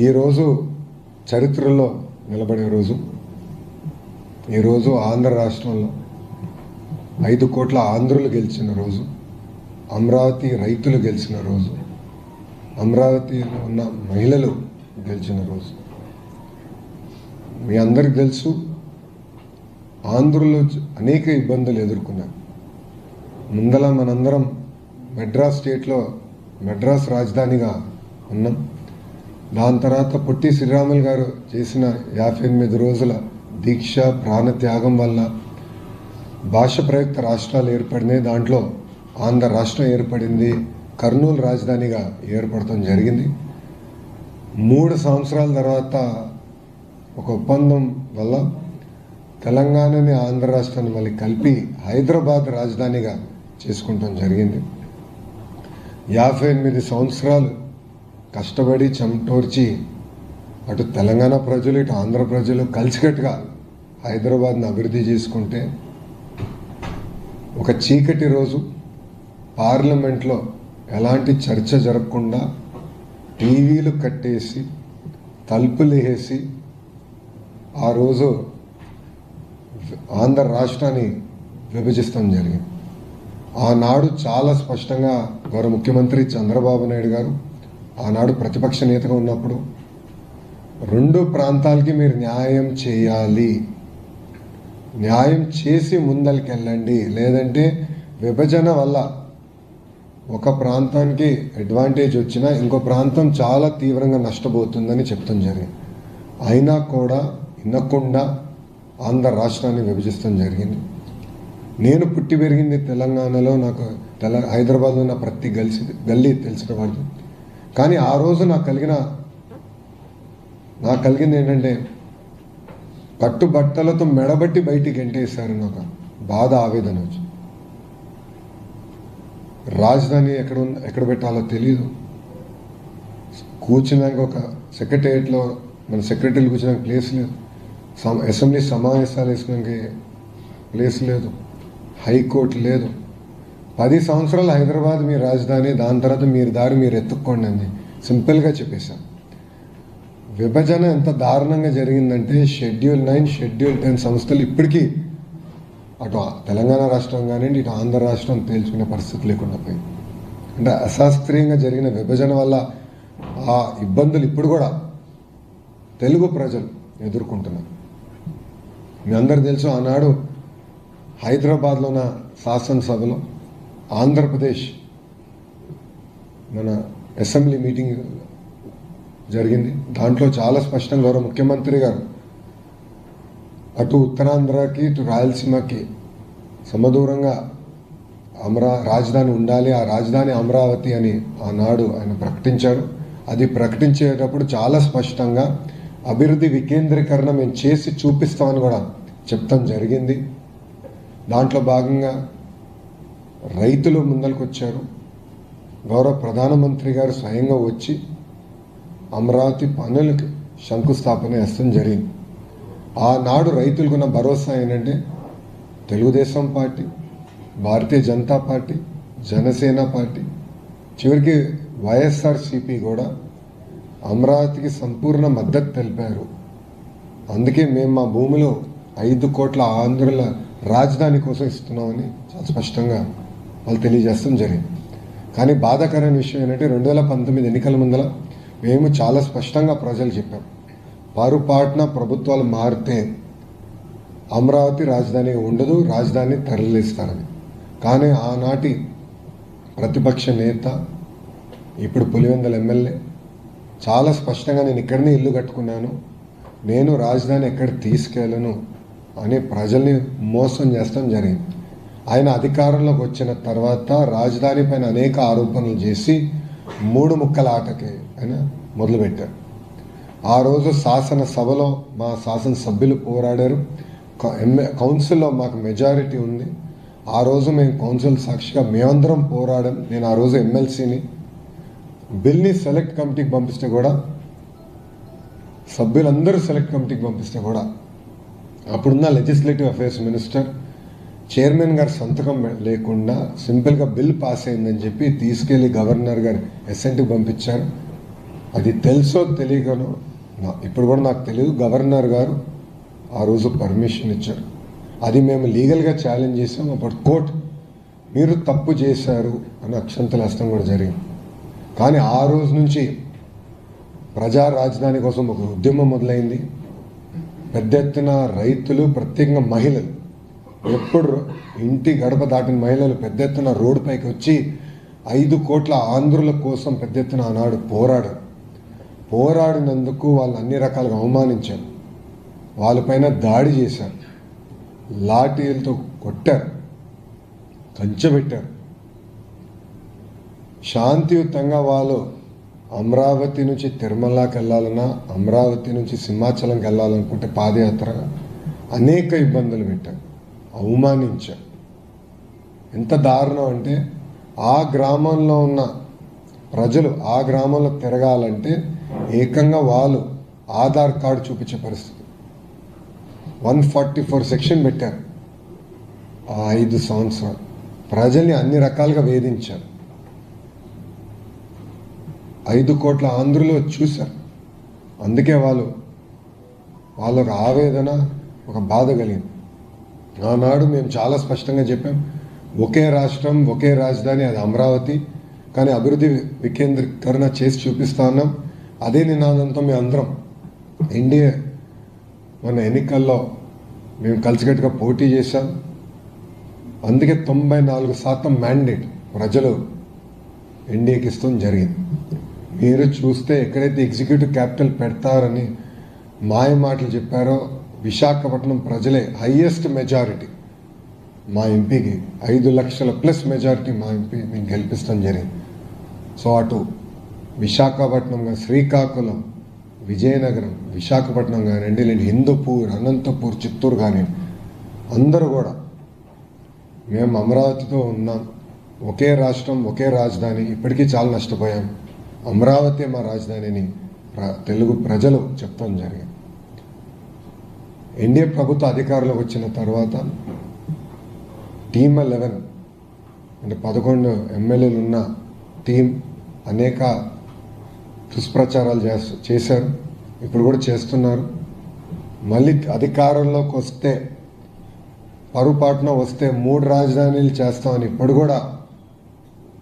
ఈరోజు చరిత్రలో నిలబడే రోజు. ఈరోజు ఆంధ్ర రాష్ట్రంలో 5 కోట్ల ఆంధ్రులు గెలిచిన రోజు, అమరావతి రైతులు గెలిచిన రోజు, అమరావతిలో ఉన్న మహిళలు గెలిచిన రోజు. మీ అందరికి తెలుసు, ఆంధ్రులు అనేక ఇబ్బందులు ఎదుర్కొన్నారు. ముందల మనందరం మెడ్రాస్ స్టేట్లో మెడ్రాస్ రాజధానిగా ఉన్నాం. దాని తర్వాత పొట్టి శ్రీరాములు గారు చేసిన 58 రోజుల దీక్ష ప్రాణత్యాగం వల్ల భాష ప్రయుక్త రాష్ట్రాలు ఏర్పడినాయి. దాంట్లో ఆంధ్ర రాష్ట్రం ఏర్పడింది, కర్నూలు రాజధానిగా ఏర్పడటం జరిగింది. 3 సంవత్సరాల తర్వాత ఒక ఒప్పందం వల్ల తెలంగాణని ఆంధ్ర రాష్ట్రాన్ని మళ్ళీ కలిపి హైదరాబాద్ రాజధానిగా చేసుకుంటాం జరిగింది. 58 సంవత్సరాలు కష్టపడి చెమటోర్చి అటు తెలంగాణ ప్రజలు ఇటు ఆంధ్ర ప్రజలు కలిసికట్టుగా హైదరాబాద్ని అభివృద్ధి చేసుకుంటే ఒక చీకటి రోజు పార్లమెంట్లో ఎలాంటి చర్చ జరగకుండా టీవీలు కట్టేసి తలుపులు వేసి ఆ రోజు ఆంధ్ర రాష్ట్రాన్ని విభజిస్తాం జరిగింది. ఆనాడు చాలా స్పష్టంగా గౌరవ ముఖ్యమంత్రి చంద్రబాబు నాయుడు గారు ఆనాడు ప్రతిపక్ష నేతగా ఉన్నప్పుడు 2 ప్రాంతాలకి మీరు న్యాయం చేయాలి, న్యాయం చేసి ముందరికెళ్ళండి, లేదంటే విభజన వల్ల ఒక ప్రాంతానికి అడ్వాంటేజ్ వచ్చినా ఇంకో ప్రాంతం చాలా తీవ్రంగా నష్టపోతుందని చెప్తాం జరిగింది. అయినా కూడా వినకుండా ఆంధ్ర రాష్ట్రాన్ని విభజిస్తాం జరిగింది. నేను పుట్టి పెరిగింది తెలంగాణలో, నాకు హైదరాబాద్లో ఉన్న ప్రతి గల్లీ తెలిసిన వాళ్ళు. కానీ ఆ రోజు నాకు కలిగింది ఏంటంటే కట్టుబట్టలతో మెడబట్టి బయటికి గెంటేశారు. నాకు బాధ, ఆవేదన వచ్చి రాజధాని ఎక్కడ పెట్టాలో తెలియదు. కూర్చున్నాక ఒక సెక్రటేరియట్లో మన సెక్రటరీలు కూర్చున్నాక ప్లేస్ లేదు, అసెంబ్లీ సమావేశాలు వేసుకోవడానికి ప్లేస్ లేదు, హైకోర్టు లేదు. 10 సంవత్సరాలు హైదరాబాద్ మీ రాజధాని, దాని తర్వాత మీరు దారి మీరు ఎత్తుక్కోండి అని సింపుల్గా చెప్పేశాను. విభజన ఎంత దారుణంగా జరిగిందంటే షెడ్యూల్ 9, షెడ్యూల్ 10 సంస్థలు ఇప్పటికీ అటు తెలంగాణ రాష్ట్రం కానివ్వండి ఇటు ఆంధ్ర రాష్ట్రం తేల్చుకునే పరిస్థితి లేకుండా పోయింది. అంటే అశాస్త్రీయంగా జరిగిన విభజన వల్ల ఆ ఇబ్బందులు ఇప్పుడు కూడా తెలుగు ప్రజలు ఎదుర్కొంటున్నారు. మీ అందరు తెలుసు, ఆనాడు హైదరాబాద్లో ఉన్న శాసనసభలో ఆంధ్రప్రదేశ్ మన అసెంబ్లీ మీటింగ్ జరిగింది. దాంట్లో చాలా స్పష్టంగా గౌరవ ముఖ్యమంత్రి గారు అటు ఉత్తరాంధ్రకి ఇటు రాయలసీమకి సమదూరంగా రాజధాని ఉండాలి, ఆ రాజధాని అమరావతి అని ఆనాడు ఆయన ప్రకటించారు. అది ప్రకటించేటప్పుడు చాలా స్పష్టంగా అభివృద్ధి వికేంద్రీకరణ మేము చేసి చూపిస్తామని కూడా చెప్తాం జరిగింది. దాంట్లో భాగంగా రైతులు ముందరికి వచ్చారు. గౌరవ ప్రధానమంత్రి గారు స్వయంగా వచ్చి అమరావతి పనులకు శంకుస్థాపన చేస్తాం జరిగింది. ఆనాడు రైతులకున్న భరోసా ఏంటంటే Telugu Desam party, Bharatiya Janata party, Janasena party, చివరికి వైఎస్ఆర్సీపీ కూడా అమరావతికి సంపూర్ణ మద్దతు తెలిపారు. అందుకే మేము మా భూమిలో 5 కోట్ల ఆంధ్రుల రాజధాని కోసం ఇస్తున్నామని చాలా స్పష్టంగా వాళ్ళు తెలియజేస్తాం జరిగింది. కానీ బాధాకరమైన విషయం ఏంటంటే 2019 ఎన్నికల ముందర మేము చాలా స్పష్టంగా ప్రజలు చెప్పాం, పొరపాటున ప్రభుత్వాలు మారితే అమరావతి రాజధానిగా ఉండదు, రాజధాని తరలిస్తారని. కానీ ఆనాటి ప్రతిపక్ష నేత, ఇప్పుడు పులివెందుల ఎమ్మెల్యే చాలా స్పష్టంగా నేను ఇక్కడనే ఇల్లు కట్టుకున్నాను, నేను రాజధాని ఎక్కడ తీసుకెళ్ళను అని ప్రజల్ని మోసం చేస్తాం జరిగింది. ఆయన అధికారంలోకి వచ్చిన తర్వాత రాజధాని పైన అనేక ఆరోపణలు చేసి 3 ముక్కల ఆటకి ఆయన మొదలుపెట్టారు. ఆ రోజు శాసనసభలో మా శాసనసభ్యులు పోరాడారు, కౌన్సిల్లో మాకు మెజారిటీ ఉంది. ఆ రోజు మేము కౌన్సిల్ సాక్షిగా మేమందరం పోరాడాం. నేను ఆ రోజు ఎమ్మెల్సీని, బిల్ని సెలెక్ట్ కమిటీకి పంపిస్తే కూడా సభ్యులందరూ సెలెక్ట్ కమిటీకి పంపిస్తే కూడా అప్పుడున్న లెజిస్లేటివ్ అఫైర్స్ మినిస్టర్ చైర్మన్ గారు సంతకం లేకుండా సింపుల్గా బిల్ పాస్ అయిందని చెప్పి తీసుకెళ్లి గవర్నర్ గారు ఎస్ఎన్టీకి పంపించారు. అది తెలుసో తెలియకనో ఇప్పుడు కూడా నాకు తెలియదు, గవర్నర్ గారు ఆ రోజు పర్మిషన్ ఇచ్చారు. అది మేము లీగల్గా ఛాలెంజ్ చేసాం. అప్పుడు కోర్టు మీరు తప్పు చేశారు అని అక్షంతల హస్తం కూడా జరిగింది. కానీ ఆ రోజు నుంచి ప్రజా రాజధాని కోసం ఒక ఉద్యమం మొదలైంది. పెద్ద ఎత్తున రైతులు, ప్రత్యేకంగా మహిళలు, ఎప్పుడు ఇంటి గడప దాటిన మహిళలు పెద్ద ఎత్తున రోడ్డుపైకి వచ్చి 5 కోట్ల ఆంధ్రుల కోసం పెద్ద ఎత్తున ఆనాడు పోరాడినందుకు వాళ్ళు అన్ని రకాలుగా అవమానించారు, వాళ్ళపైన దాడి చేశారు, లాఠీలతో కొట్టారు, కంచెబెట్టారు. శాంతియుతంగా వాళ్ళు అమరావతి నుంచి తిరుమలకి వెళ్ళాలన్నా, అమరావతి నుంచి సింహాచలంకి వెళ్ళాలనుకుంటే పాదయాత్రగా అనేక ఇబ్బందులు పెట్టారు, అవమానించారు. ఎంత దారుణం అంటే ఆ గ్రామంలో ఉన్న ప్రజలు ఆ గ్రామంలో తిరగాలంటే ఏకంగా వాళ్ళు ఆధార్ కార్డు చూపించే పరిస్థితి. 144 సెక్షన్ పెట్టారు. ఆ 5 సంవత్సరాలు ప్రజల్ని అన్ని రకాలుగా వేధించారు. 5 కోట్ల ఆంధ్రులు చూశారు. అందుకే వాళ్ళకు ఆవేదన, ఒక బాధ కలిగింది. ఆనాడు మేము చాలా స్పష్టంగా చెప్పాం, ఒకే రాష్ట్రం, ఒకే రాజధాని, అది అమరావతి. కానీ అభివృద్ధి వికేంద్రీకరణ చేసి చూపిస్తా ఉన్నాం. అదే నినాదంతో మేము అందరం ఎన్డీఏ మన ఎన్నికల్లో మేము కలిసికట్టుగా పోటీ చేశాం. అందుకే 94% మ్యాండేట్ ప్రజలు ఎన్డీఏకి ఇస్తాం జరిగింది. మీరు చూస్తే ఎక్కడైతే ఎగ్జిక్యూటివ్ క్యాపిటల్ పెడతారని మాయ మాటలు చెప్పారో, విశాఖపట్నం ప్రజలే హయ్యెస్ట్ మెజారిటీ మా ఎంపీకి 5 లక్షల ప్లస్ మెజారిటీ మా ఎంపీ మేము గెలిపిస్తాం జరిగింది. సో అటు విశాఖపట్నం కానీ, శ్రీకాకుళం, విజయనగరం, విశాఖపట్నం కానివ్వండి, లేదంటే హిందూపూర్, అనంతపూర్, చిత్తూరు కానివ్వండి, అందరూ కూడా మేము అమరావతితో ఉన్నాం. ఒకే రాష్ట్రం, ఒకే రాజధాని. ఇప్పటికీ చాలా నష్టపోయాం. అమరావతి మా రాజధానిని తెలుగు ప్రజలు చెప్తాం జరిగింది. ఎన్డీఏ ప్రభుత్వ అధికారంలోకి వచ్చిన తర్వాత టీమ్ 11 అంటే 11 ఎమ్మెల్యేలు ఉన్న టీం అనేక దుష్ప్రచారాలు చేశారు. ఇప్పుడు కూడా చేస్తున్నారు. మళ్ళీ అధికారంలోకి వస్తే, పరుపాటున వస్తే 3 రాజధానులు చేస్తామని ఇప్పుడు కూడా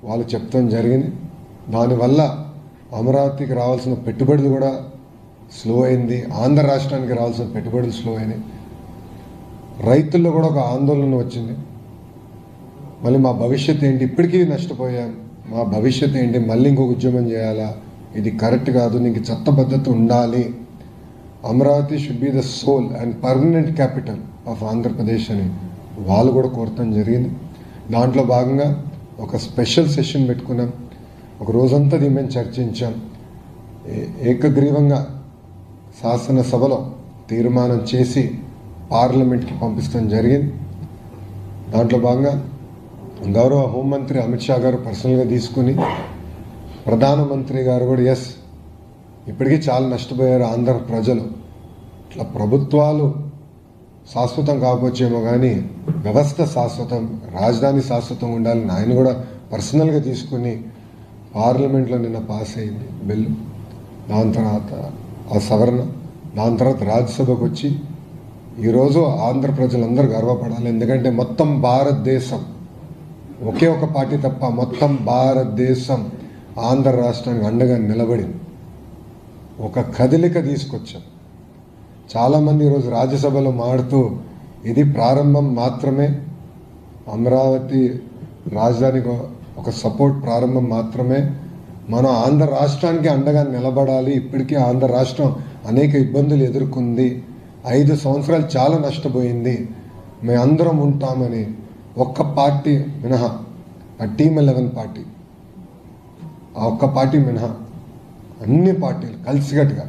వాళ్ళు చెప్తాం జరిగింది. దానివల్ల అమరావతికి రావాల్సిన పెట్టుబడులు కూడా స్లో అయింది. ఆంధ్ర రాష్ట్రానికి రావాల్సిన పెట్టుబడులు స్లో అయినాయి. రైతుల్లో కూడా ఒక ఆందోళన వచ్చింది. మళ్ళీ మా భవిష్యత్తు ఏంటి, ఇప్పటికీ నష్టపోయాం, మా భవిష్యత్తు ఏంటి, మళ్ళీ ఇంకొక ఉద్యమం చేయాలా, ఇది కరెక్ట్ కాదు, నీకు చట్టబద్ధత ఉండాలి, Amaravati should be the soul and permanent capital of Andhra Pradesh అని వాళ్ళు కూడా కోరటం జరిగింది. దాంట్లో భాగంగా ఒక స్పెషల్ సెషన్ పెట్టుకున్నాం. ఒక రోజంతా దీని మేము చర్చించాం. ఏకగ్రీవంగా శాసనసభలో తీర్మానం చేసి పార్లమెంట్కి పంపిస్తాం జరిగింది. దాంట్లో భాగంగా గౌరవ హోంమంత్రి అమిత్ షా గారు పర్సనల్గా తీసుకుని, ప్రధానమంత్రి గారు కూడా ఇప్పటికీ చాలా నష్టపోయారు ఆంధ్ర ప్రజలు. ఇట్లా ప్రభుత్వాలు శాశ్వతం కాకపోవచ్చేమో కానీ వ్యవస్థ శాశ్వతం, రాజధాని శాశ్వతం ఉండాలని ఆయన కూడా పర్సనల్గా తీసుకుని పార్లమెంట్లో నిన్న పాస్ అయింది బిల్లు. దాని తర్వాత ఆ సవరణ, దాని తర్వాత రాజ్యసభకు వచ్చి ఈరోజు ఆంధ్ర ప్రజలందరూ గర్వపడాలి. ఎందుకంటే మొత్తం భారతదేశం, ఒకే ఒక పార్టీ తప్ప మొత్తం భారతదేశం ఆంధ్ర రాష్ట్రానికి అండగా నిలబడింది. ఒక కదలిక తీసుకొచ్చాం. చాలామంది ఈరోజు రాజ్యసభలో మాడుతూ ఇది ప్రారంభం మాత్రమే, అమరావతి రాజధానికి ఒక సపోర్ట్ ప్రారంభం మాత్రమే, మనం ఆంధ్ర రాష్ట్రానికి అండగా నిలబడాలి. ఇప్పటికీ ఆంధ్ర రాష్ట్రం అనేక ఇబ్బందులు ఎదుర్కొంది, 5 సంవత్సరాలు చాలా నష్టపోయింది, మేమందరం ఉంటామని ఒక్క పార్టీ మినహా, ఆ టీమ్ 11 పార్టీ, ఆ ఒక్క పార్టీ మినహా అన్ని పార్టీలు కలిసికట్టుగా,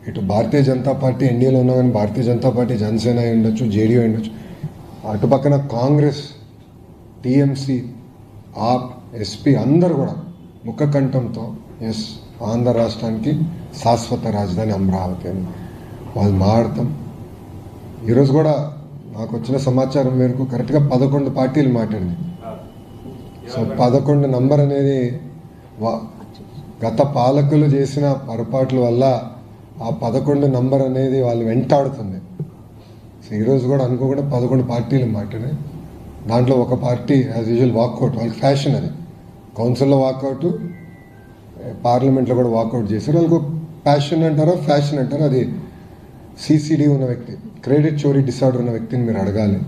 ఇటు భారతీయ జనతా పార్టీ ఎన్డీఏలో ఉన్నా కానీ భారతీయ జనతా పార్టీ, జనసేన అయి ఉండొచ్చు, జేడీయూ అయి ఉండొచ్చు, అటు పక్కన కాంగ్రెస్, టీఎంసీ, ఆప్, ఎస్పీ అందరూ కూడా ముఖ కంఠంతో ఎస్ ఆంధ్ర రాష్ట్రానికి శాశ్వత రాజధాని అమరావతి అని వాళ్ళు మాట్లాడతాం. ఈరోజు కూడా నాకు వచ్చిన సమాచారం మేరకు కరెక్ట్గా 11 పార్టీలు మాట్లాడింది. సో 11 నంబర్ అనేది గత పాలకులు చేసిన పొరపాట్ల వల్ల ఆ 11 నంబర్ అనేది వాళ్ళు వెంటాడుతుంది. సో ఈరోజు కూడా అనుకోకుండా 11 పార్టీలు మాట్లాడే దాంట్లో ఒక పార్టీ యాజ్ యూజువల్ వాకౌట్, వాళ్ళకి ఫ్యాషన్ అది. కౌన్సిల్లో వాకౌట్, పార్లమెంట్లో కూడా వాకౌట్ చేశారు. వాళ్ళకు ప్యాషన్ అంటారో ఫ్యాషన్ అంటారో, అది CCD ఉన్న వ్యక్తి, క్రెడిట్ చోరీ డిసార్డర్ ఉన్న వ్యక్తిని మీరు అడగాలి.